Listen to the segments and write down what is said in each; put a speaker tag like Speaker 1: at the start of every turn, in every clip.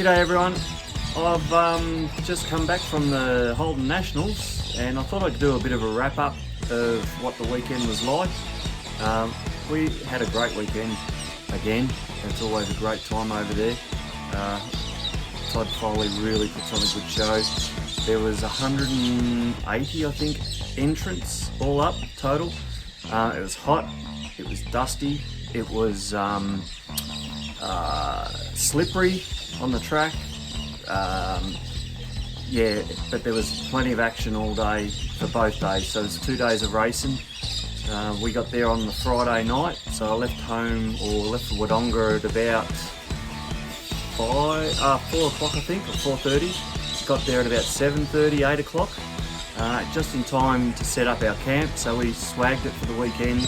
Speaker 1: G'day everyone. I've just come back from the Holden Nationals and I thought I'd do a bit of a wrap up of what the weekend was like. We had a great weekend again. It's always a great time over there. Todd Foley really puts on a good show. There was 180, I think, entrants all up total. It was hot, it was dusty, it was slippery on the track. Yeah, but there was plenty of action all day for both days. So it was 2 days of racing. We got there on the Friday night, so I left home or left for Wodonga at about 4 o'clock, I think, or 4:30. Got there at about 7:30, 8 o'clock, just in time to set up our camp. So we swagged it for the weekend.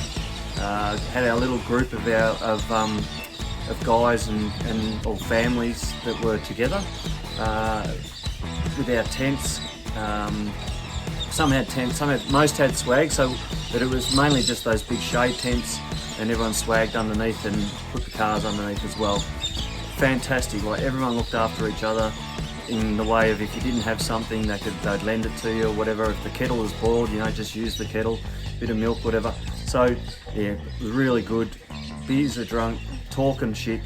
Speaker 1: Had our little group of guys and all families that were together with our tents. Some had tents, most had swag, but it was mainly just those big shade tents, and everyone swagged underneath and put the cars underneath as well. Fantastic, like everyone looked after each other in the way of if you didn't have something they'd lend it to you or whatever. If the kettle was boiled, just use the kettle, bit of milk, whatever. So yeah, it was really good. Beers are drunk, talking shit.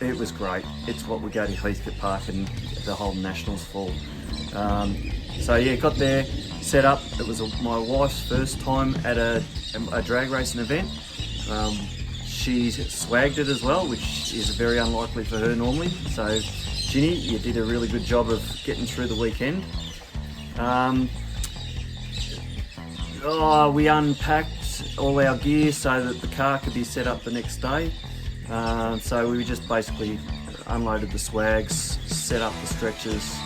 Speaker 1: It was great. It's what we go to Heathcote Park and the Holden Nationals for. So yeah, got there, set up. It was my wife's first time at a drag racing event. She swagged it as well, which is very unlikely for her normally. So Ginny, you did a really good job of getting through the weekend. We unpacked all our gear so that the car could be set up the next day. So we just basically unloaded the swags, set up the stretchers,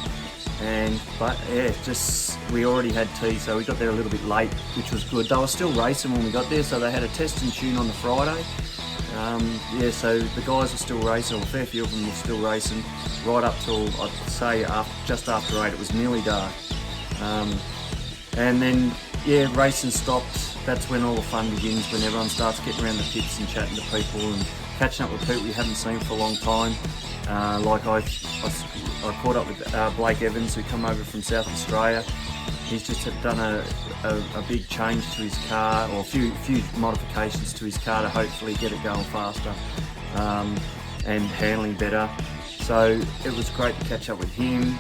Speaker 1: we already had tea, so we got there a little bit late, which was good. They were still racing when we got there, so they had a test and tune on the Friday. So the guys were still racing, or a fair few of them were still racing, right up till, I'd say, just after 8. It was nearly dark. And then, racing stopped. That's when all the fun begins, when everyone starts getting around the pits and chatting to people and catching up with people you haven't seen for a long time. I caught up with Blake Evans, who come over from South Australia. He's just done a big change to his car, or a few modifications to his car to hopefully get it going faster and handling better. So it was great to catch up with him.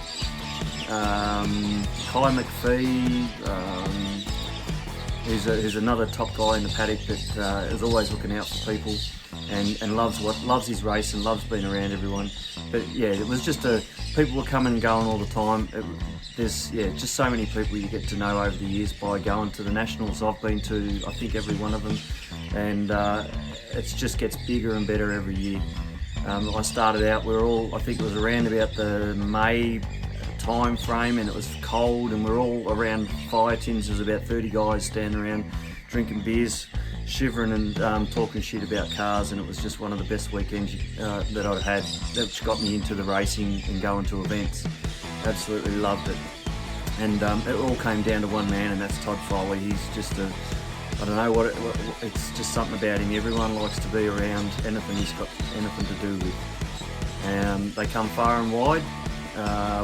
Speaker 1: Kai McPhee, who's another top guy in the paddock that is always looking out for people and loves his race and loves being around everyone. But yeah, it was just people were coming and going all the time. There's just so many people you get to know over the years by going to the Nationals. I've been to, I think, every one of them, and it just gets bigger and better every year. I started out, I think it was around about the May time frame, and it was cold, and we're all around fire tins. There's about 30 guys standing around drinking beers, shivering and talking shit about cars, and it was just one of the best weekends that I've had, which got me into the racing and going to events. Absolutely loved it. And it all came down to one man, and that's Todd Foley. He's just I don't know it's just something about him. Everyone likes to be around anything he's got anything to do with. They come far and wide.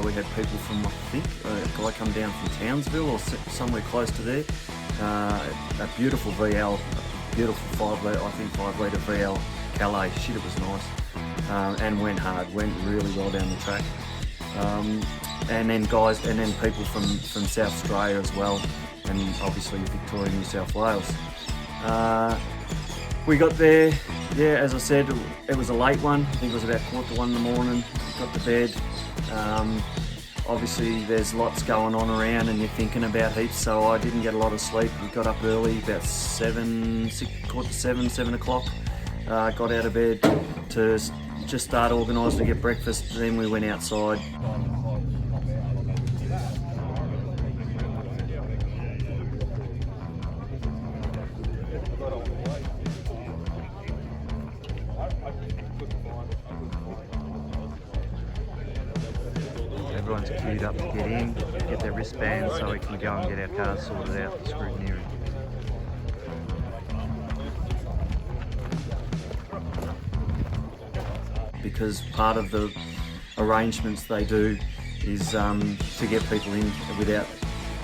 Speaker 1: We had people from, I think, a guy come down from Townsville or somewhere close to there. A beautiful VL, beautiful 5 litre VL Calais. Shit, it was nice. And went hard, went really well down the track. And then people from South Australia as well, and obviously Victoria, New South Wales. We got there, as I said, it was a late one. I think it was about 1:45 in the morning. Got to bed. Obviously there's lots going on around and you're thinking about heaps, so I didn't get a lot of sleep. We got up early, about 7 o'clock. Got out of bed to just start organising to get breakfast. Then we went outside. Everyone's queued up to get in, get their wristbands so we can go and get our cars sorted out for scrutineering. because part of the arrangements they do is to get people in without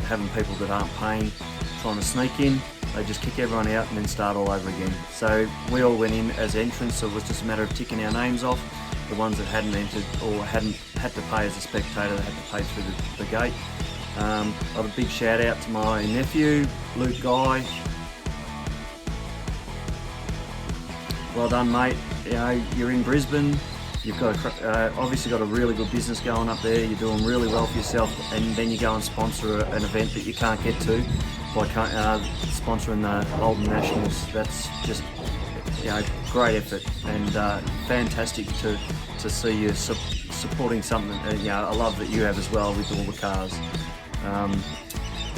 Speaker 1: having people that aren't paying trying to sneak in. They just kick everyone out and then start all over again. So we all went in as entrants, so it was just a matter of ticking our names off. The ones that hadn't entered or hadn't had to pay as a spectator, they had to pay through the gate. I have a big shout out to my nephew, Luke Guy. Well done, mate. You know, you're in Brisbane. You've got obviously got a really good business going up there. You're doing really well for yourself, and then you go and sponsor an event that you can't get to by sponsoring the Holden Nationals. That's just, you know, great effort, and fantastic to see you supporting something. You know, I love that you have as well with all the cars.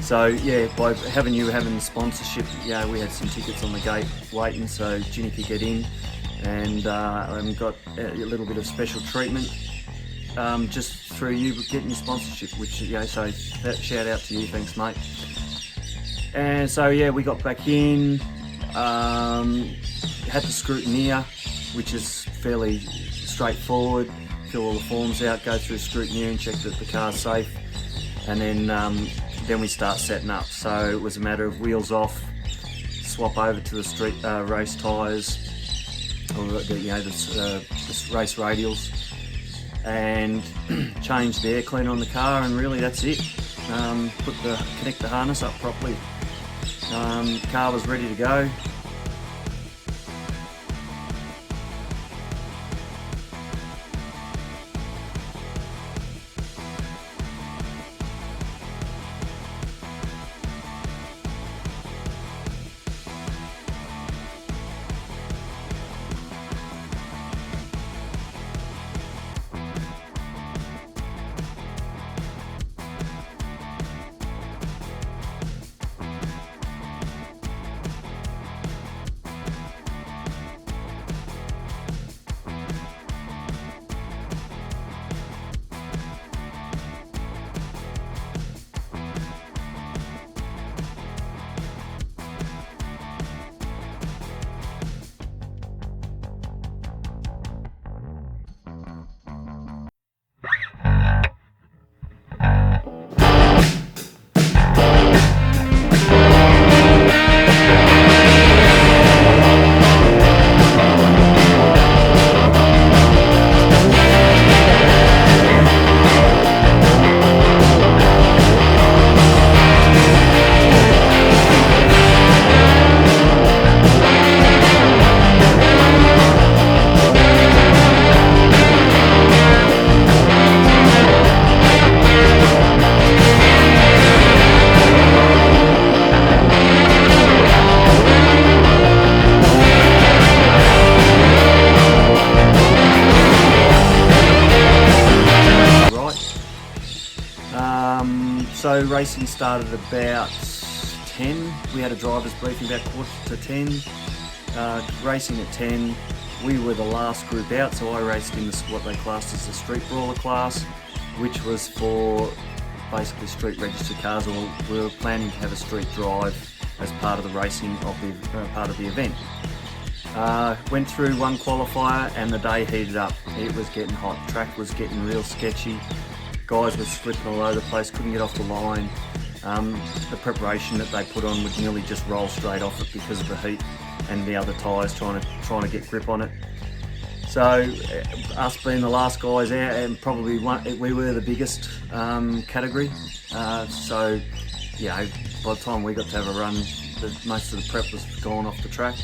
Speaker 1: So yeah, by having the sponsorship, yeah, we had some tickets on the gate waiting, so Ginny could get in, and got a little bit of special treatment just through you getting your sponsorship, which, you know, so that shout out to you, thanks mate. And so yeah, we got back in, had the scrutineer, which is fairly straightforward. Fill all the forms out, go through scrutineer and check that the car's safe, and then we start setting up. So it was a matter of wheels off, swap over to the street race tyres, or the race radials, and change the air cleaner on the car, and really that's it. Connect the harness up properly. Car was ready to go. So racing started about 10. We had a driver's briefing about 9:45. Racing at 10. We were the last group out, so I raced in what they classed as the street brawler class, which was for basically street registered cars, or we were planning to have a street drive as part of the racing of the part of the event. Went through one qualifier and the day heated up. It was getting hot. Track was getting real sketchy. Guys were slipping all over the place, couldn't get off the line. The preparation that they put on would nearly just roll straight off it because of the heat and the other tyres trying to get grip on it. So us being the last guys out, and probably we were the biggest category. So yeah, by the time we got to have a run, most of the prep was gone off the track.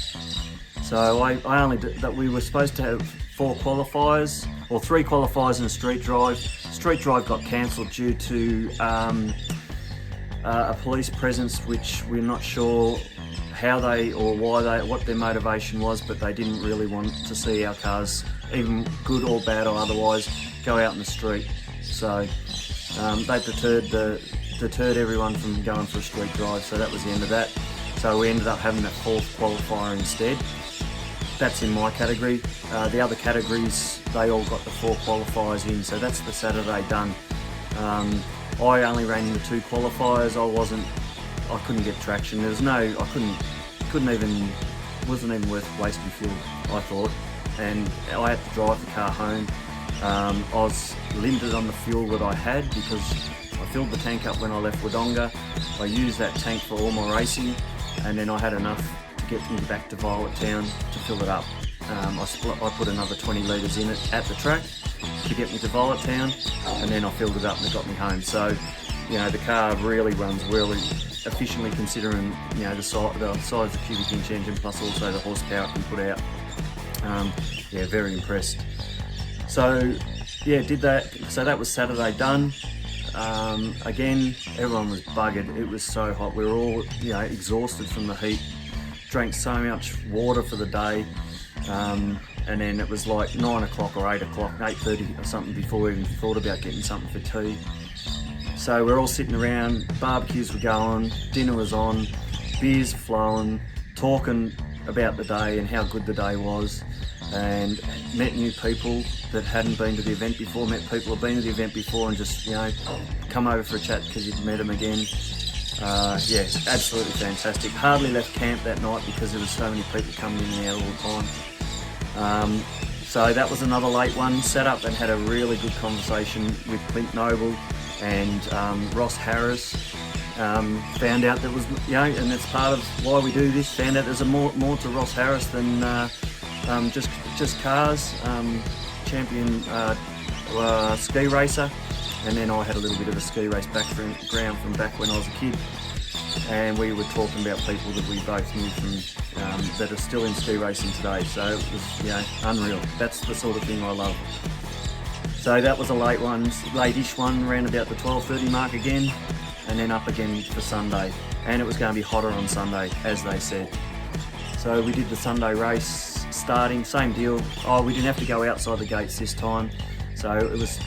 Speaker 1: So I only did that. We were supposed to have 4 qualifiers, or 3 qualifiers and a street drive. Street drive got cancelled due to a police presence, which we're not sure how they or why they, what their motivation was, but they didn't really want to see our cars, even good or bad or otherwise, go out in the street. So they deterred everyone from going for a street drive. So that was the end of that. So we ended up having that 4th qualifier instead. That's in my category. The other categories, they all got the 4 qualifiers in, so that's the Saturday done. I only ran the 2 qualifiers. I couldn't get traction. There was wasn't even worth wasting fuel, I thought. And I had to drive the car home. I was limited on the fuel that I had because I filled the tank up when I left Wodonga. I used that tank for all my racing, and then I had enough to get me back to Violet Town to fill it up. I put another 20 litres in it at the track to get me to Violet Town, and then I filled it up and it got me home. So, you know, the car really runs really efficiently considering, you know, the size of the cubic inch engine plus also the horsepower it can put out. Yeah, very impressed. So, yeah, did that. So that was Saturday done. Again, everyone was buggered. It was so hot. We were all, you know, exhausted from the heat. Drank so much water for the day. And then it was like 9 o'clock or 8 o'clock, 8:30 or something before we even thought about getting something for tea. So we're all sitting around, barbecues were going, dinner was on, beers flowing, talking about the day and how good the day was, and met new people that hadn't been to the event before, met people who've been to the event before and just, you know, come over for a chat because you'd met them again. Yeah, absolutely fantastic. Hardly left camp that night because there was so many people coming in and out all the time. So that was another late one. Sat up and had a really good conversation with Clint Noble and Ross Harris. Found out there was, you know, and that's part of why we do this. Found out there's more to Ross Harris than just cars. Champion ski racer, and then I had a little bit of a ski race background from back when I was a kid. And we were talking about people that we both knew from that are still in ski racing today. So it was, you know, unreal. That's the sort of thing I love. So that was a late one, late-ish one, around about the 12:30 mark again, and then up again for Sunday. And it was going to be hotter on Sunday, as they said. So we did the Sunday race, starting, same deal. Oh, we didn't have to go outside the gates this time. So it was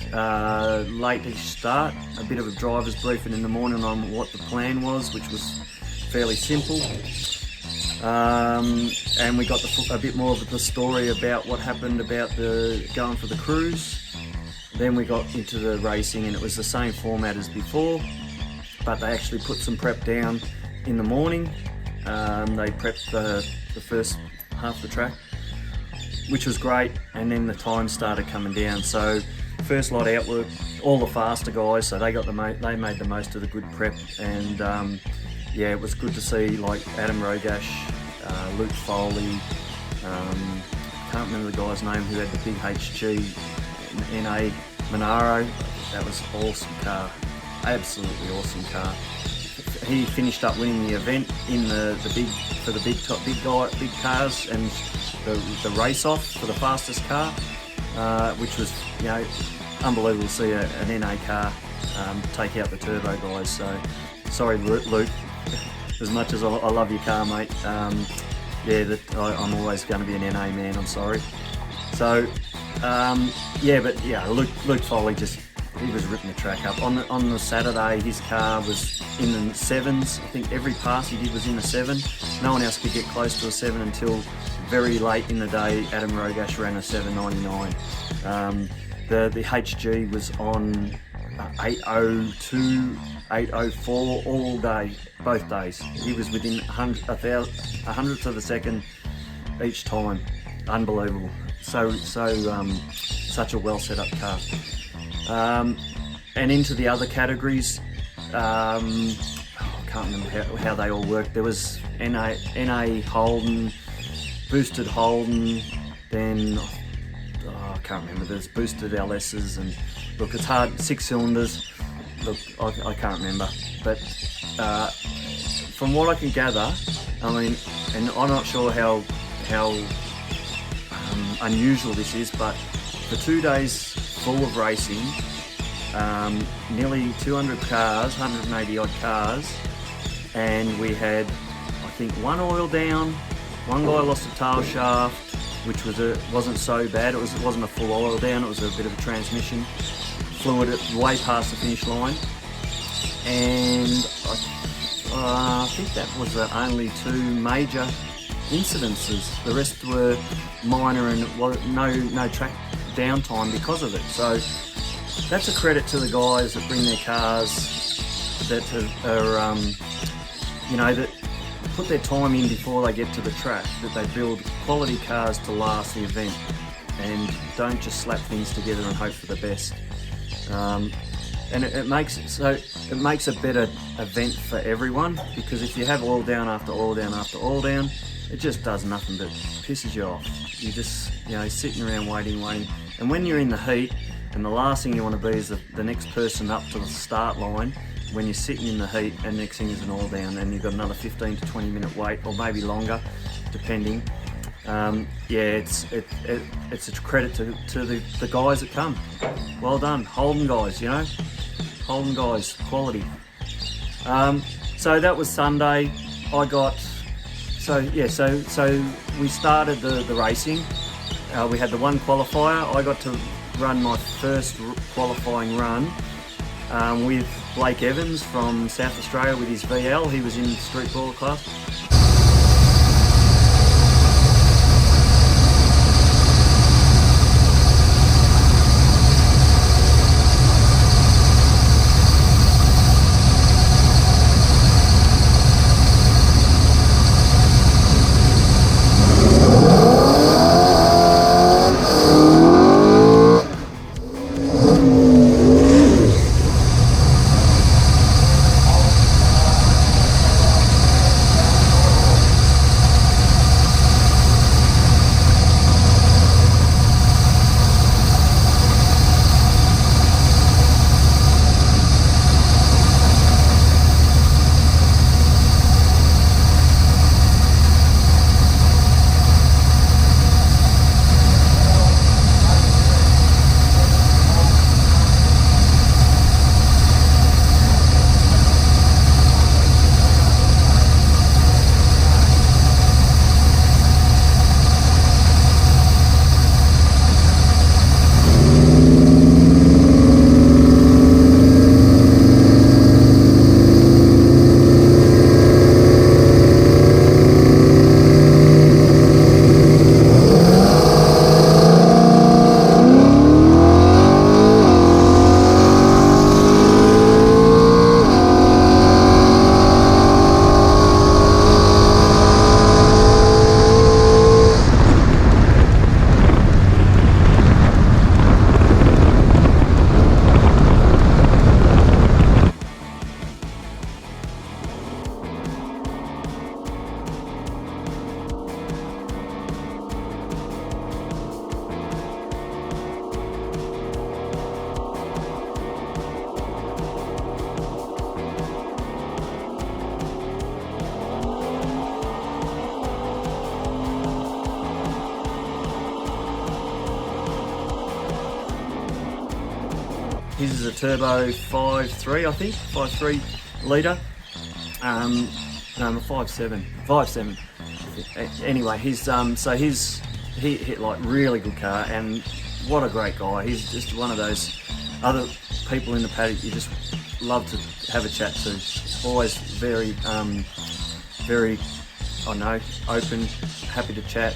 Speaker 1: late-ish start, a bit of a driver's briefing in the morning on what the plan was, which was fairly simple. And we got a bit more of the story about what happened about the going for the cruise. Then we got into the racing, and it was the same format as before, but they actually put some prep down in the morning. They prepped the first half the track, which was great, and then the time started coming down. So first lot out were all the faster guys, so they made the most of the good prep, and yeah, it was good to see like Adam Rogash, Luke Foley, can't remember the guy's name who had the big HG NA Monaro. That was an awesome car, absolutely awesome car. He finished up winning the event in the big cars and the race off for the fastest car, which was, you know, unbelievable to see an NA car take out the turbo guys. So sorry, Luke, as much as I love your car, mate. Yeah, I'm always going to be an NA man. I'm sorry. So yeah, but yeah, Luke Foley he was ripping the track up. On the Saturday, his car was in the 7s. I think every pass he did was in the 7. No one else could get close to a 7 until very late in the day. Adam Rogash ran a 7.99. The HG was on 8.02, 8.04 all day, both days. He was within a hundredth of a second each time. Unbelievable. Such a well set up car. And into the other categories, I can't remember how they all worked. There was NA Holden, boosted Holden, then I can't remember. There's boosted LS's, and look, it's hard. 6 cylinders. Look, I can't remember, but from what I can gather, I mean, and I'm not sure how unusual this is, but for 2 days full of racing, nearly 200 cars, 180 odd cars, and we had, I think, 1 oil down, 1 guy lost a tail shaft, which wasn't so bad. It wasn't a full oil down, it was a bit of a transmission fluid way past the finish line, and I think that was the only 2 major incidences. The rest were minor and no track downtime because of it. So that's a credit to the guys that bring their cars that are you know, that put their time in before they get to the track, that they build quality cars to last the event. and don't just slap things together and hope for the best. And it makes a better event for everyone, because if you have oil down after oil down after oil down, it just does nothing but pisses you off. You just, sitting around waiting. And when you're in the heat, and the last thing you want to be is the next person up to the start line, when you're sitting in the heat and next thing is an oil down and you've got another 15 to 20 minute wait, or maybe longer, depending. It's a credit to the guys that come. Well done, Holden guys, Holden guys, quality. So that was Sunday. So we started the racing. We had the one qualifier. I got to run my first qualifying run with Blake Evans from South Australia with his VL. He was in street brawler class. His is a turbo 5.3, I think, 5.3 litre. No, 5.7. Anyway, he hit like really good car, and what a great guy. He's just one of those other people in the paddock you just love to have a chat to. Always very, open, happy to chat.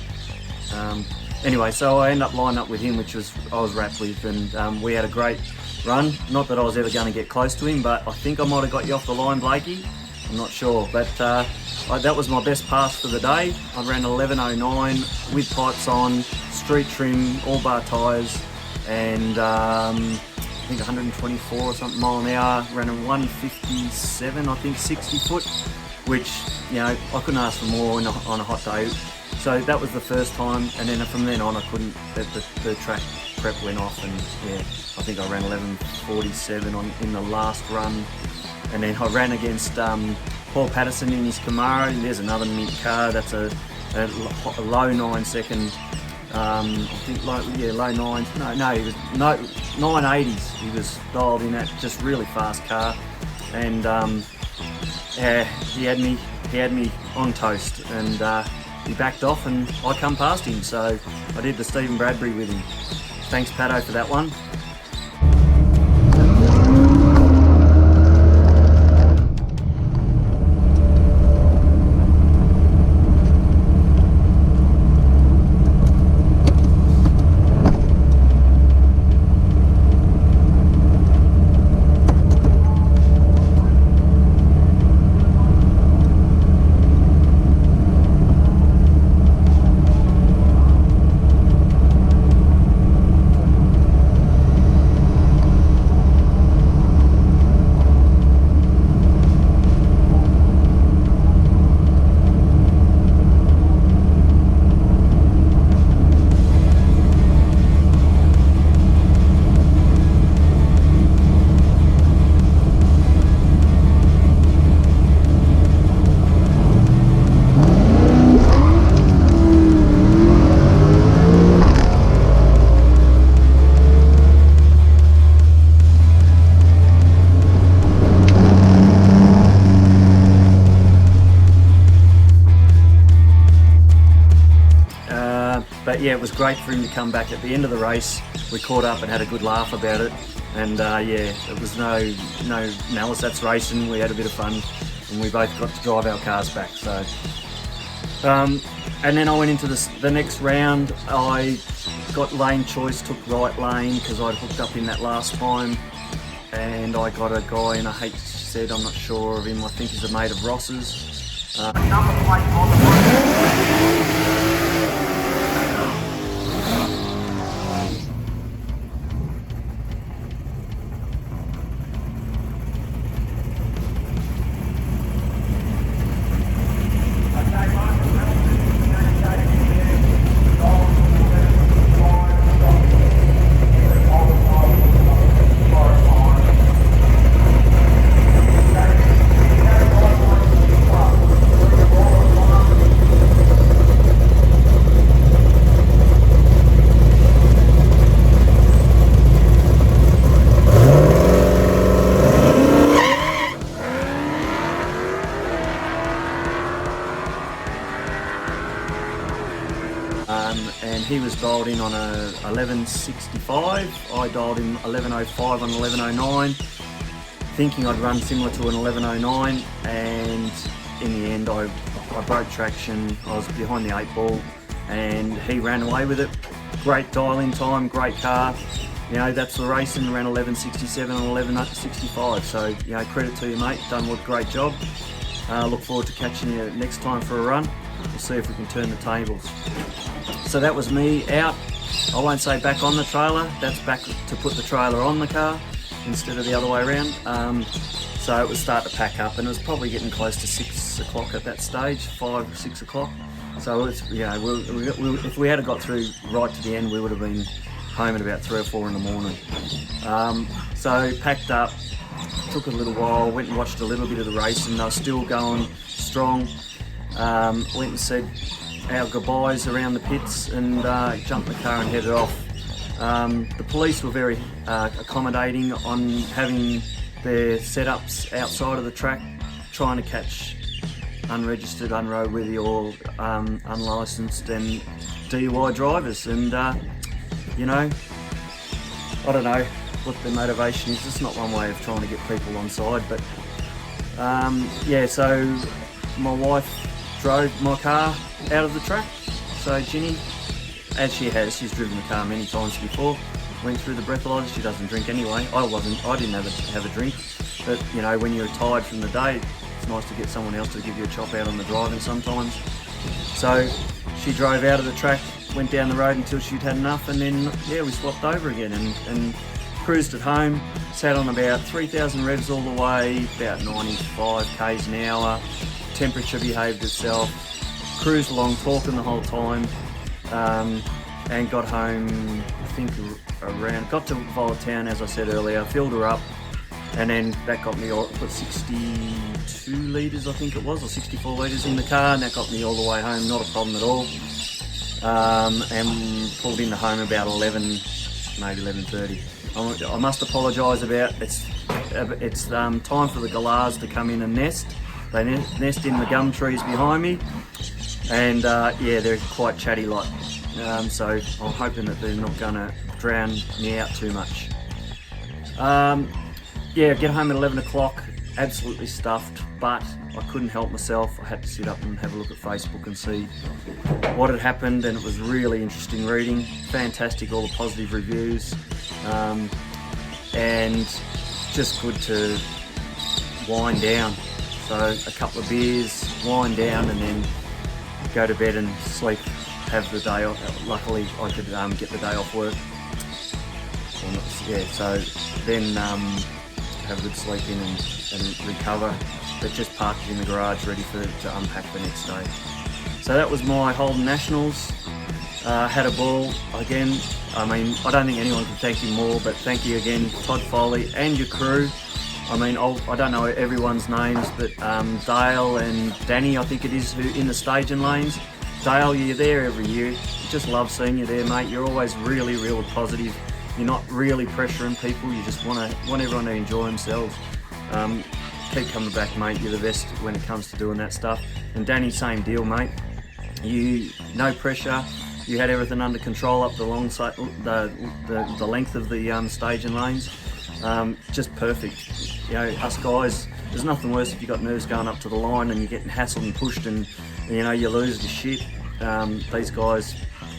Speaker 1: Anyway, so I ended up lining up with him, which I was wrapped with, and we had a great run. Not that I was ever going to get close to him, but I think I might have got you off the line, Blakey. I'm not sure, but that was my best pass for the day. I ran 11.09 with pipes on, street trim, all bar tyres, and I think 124 or something mile an hour. Ran a 157, I think, 60 foot, which I couldn't ask for more on a hot day. So that was the first time, and then from then on I couldn't. The track prep went off, and I think I ran 11.47 in the last run, and then I ran against Paul Patterson in his Camaro. And there's another mint car. That's a low 9 second. I think low 9s. No, he was 980s. He was dialed in that, just really fast car, and he had me on toast, and he backed off, and I come past him. So I did the Stephen Bradbury with him. Thanks, Pato, for that one. yeah, it was great for him to come back at the end of the race. We caught up and had a good laugh about it, and yeah, it was no malice. That's racing. We had a bit of fun, and we both got to drive our cars back. So, and then I went into the next round. I got lane choice, took right lane because I'd hooked up in that last time, and I got a guy in a HZ. I'm not sure of him. I think he's a mate of Ross's. Number plate on the and he was dialed in on a 1165. I dialed in 1105 on 1109, thinking I'd run similar to an 1109, and in the end I broke traction. I was behind the 8 ball and he ran away with it. Great dial-in time, great car. You know, that's the racing, ran 1167 and 1165. So, you know, credit to you, mate, done a great job. Look forward to catching you next time for a run. We'll see if we can turn the tables. So that was me out. I won't say back on the trailer, that's back to put the trailer on the car instead of the other way around. So it was starting to pack up, and it was probably getting close to 6 o'clock at that stage, 5, 6 o'clock. So it's, you know, if we had got through right to the end, we would have been home at about 3 or 4 in the morning. So packed up, took a little while, went and watched a little bit of the race, and they were still going strong. Went and said our goodbyes around the pits and jumped the car and headed off. The police were very accommodating on having their setups outside of the track, trying to catch unregistered, unroadworthy or unlicensed and DUI drivers. And you know, I don't know what the motivation is. It's not one way of trying to get people on side, but yeah, so my wife drove my car out of the track. So Ginny, as she has, she's driven the car many times before, went through the breathalyzer. She doesn't drink anyway. I didn't have a drink, but you know, when you're tired from the day, it's nice to get someone else to give you a chop out on the driving sometimes. So she drove out of the track, went down the road until she'd had enough, and then yeah, we swapped over again and cruised at home. Sat on about 3,000 revs all the way, about 95 k's an hour. Temperature behaved itself. Cruised along, talking the whole time, and got home, I think got to Volatown, as I said earlier, filled her up, and then that got me, put 62 litres I think it was, or 64 litres in the car, and that got me all the way home, not a problem at all. And pulled into home about 11, maybe 11:30. I must apologise about, it's time for the galahs to come in and nest. They nest in the gum trees behind me, and yeah, they're quite chatty like. So I'm hoping that they're not going to drown me out too much. Yeah, get home at 11 o'clock, absolutely stuffed, but I couldn't help myself. I had to sit up and have a look at Facebook and see what had happened, and it was really interesting reading. Fantastic, all the positive reviews, and just good to wind down. So a couple of beers, wind down, and then go to bed and sleep, have the day off. Luckily I could get the day off work. Yeah, so then have a good sleep in and recover, but just parked it in the garage ready to unpack the next day. So that was my Holden Nationals. Had a ball again. I mean, I don't think anyone can thank you more, but thank you again, Todd Foley and your crew. I mean, I don't know everyone's names, but Dale and Danny, I think it is, who in the staging lanes. Dale, you're there every year. Just love seeing you there, mate. You're always really, really positive. You're not really pressuring people. You just want everyone to enjoy themselves. Keep coming back, mate. You're the best when it comes to doing that stuff. And Danny, same deal, mate. You no pressure. you had everything under control up the long side, the length of the staging lanes. Just perfect. You know, us guys, there's nothing worse if you've got nerves going up to the line and you're getting hassled and pushed and you know, you lose your shit. These guys,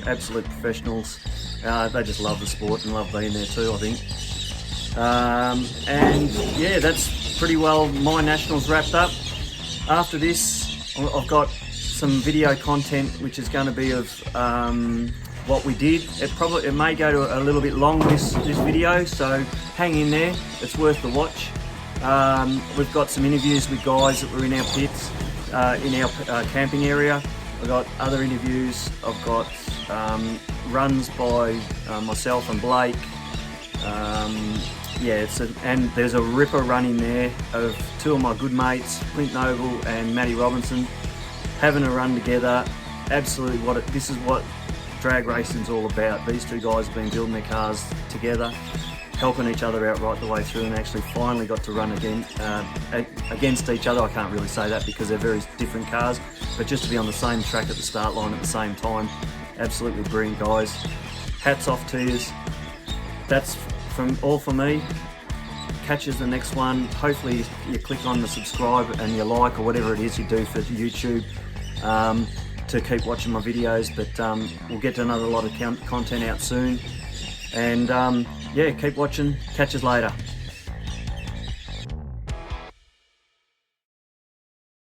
Speaker 1: absolute professionals. They just love the sport and love being there too, I think. And yeah, that's pretty well my nationals wrapped up. After this, I've got some video content which is going to be of what we did. It may go to a little bit long, this video, so hang in there, it's worth the watch. We've got some interviews with guys that were in our pits, in our camping area. I've got other interviews, I've got runs by myself and Blake. Yeah, and there's a ripper run in there of two of my good mates, Clint Noble and Matty Robinson, having a run together. Absolutely, this is what drag racing's all about. These two guys have been building their cars together, helping each other out right the way through, and actually finally got to run again against each other. I can't really say that because they're very different cars, but just to be on the same track at the start line at the same time, absolutely brilliant guys. Hats off to you. That's all for me. Catch us the next one. Hopefully you click on the subscribe and you like, or whatever it is you do for YouTube, to keep watching my videos. But we'll get to another lot of content out soon. And yeah, keep watching. Catch us later.